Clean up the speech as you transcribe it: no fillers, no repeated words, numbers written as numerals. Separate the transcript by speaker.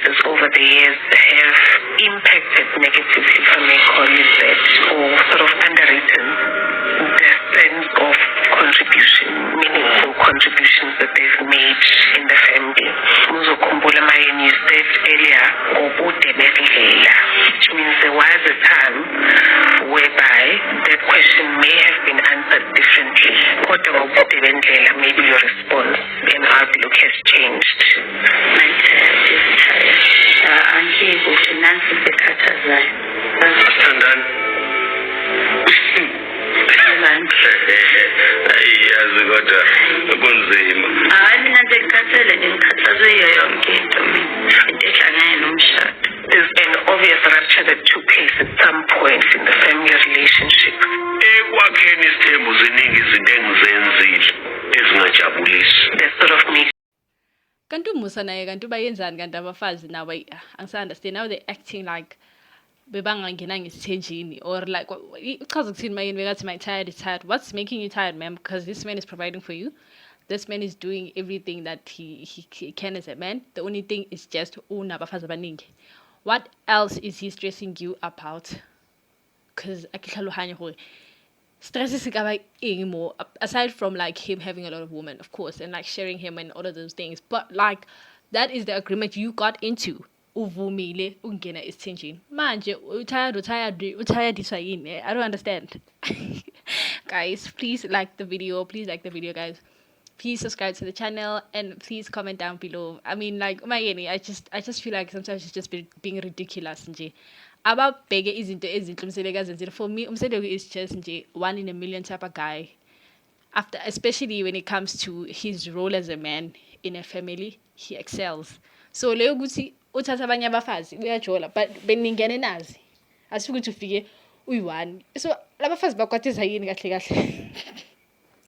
Speaker 1: circumstances over the years have impacted negatively, if I may call it that, or sort of underwritten the sense of contribution, meaningful contributions that they've made in the family. Muzokhumbula Mayeni, you said earlier, which means there was a time whereby that question may have been answered differently. Maybe your response and outlook has changed.
Speaker 2: Yazi kodwa kunzima.
Speaker 3: Mina ndikhathele ndikhathazwe yiyo yonke into mina into ehlangene nomshado.
Speaker 1: There's an obvious rupture that took place at some point in the family relationship.
Speaker 2: Ekwakheni isithembu ziningi izinto engizenzile ezingajabulisi.
Speaker 1: That sort of makes
Speaker 4: kanti umusa naye kanti bayenzani kanti abafazi now angisaunderstand now they acting like bebangangena ngesithenjini or like uchaza ukuthini mayini bekathi my tired is tired. What's making you tired, ma'am? Because this man is providing for you. This man is doing everything that he can as a man. The only thing is just unabafazi abaningi. What else is he stressing you about? Because akihlalohanya gore stress is more aside from like him having a lot of women, of course, and like sharing him and all of those things. But like that is the agreement you got into. Uvumile ungena esithenjini manje uthayadiswa yini? I don't understand. Guys, please like the video, guys. Please subscribe to the channel and please comment down below. I mean, like Mayeni, I just feel like sometimes it's just being ridiculous nje. Ababheke izinto ezinhle umseleka zenzile. For me, umseleka is just nje 1 in a million type of guy. After, especially when it comes to his role as a man in a family, he excels. So leyo ukuthi uthatha abanye abafazi uyajola, but beningene nazi asifike ukuthi ufike uyi1. So labafazi bakwathiza yini kahle kahle.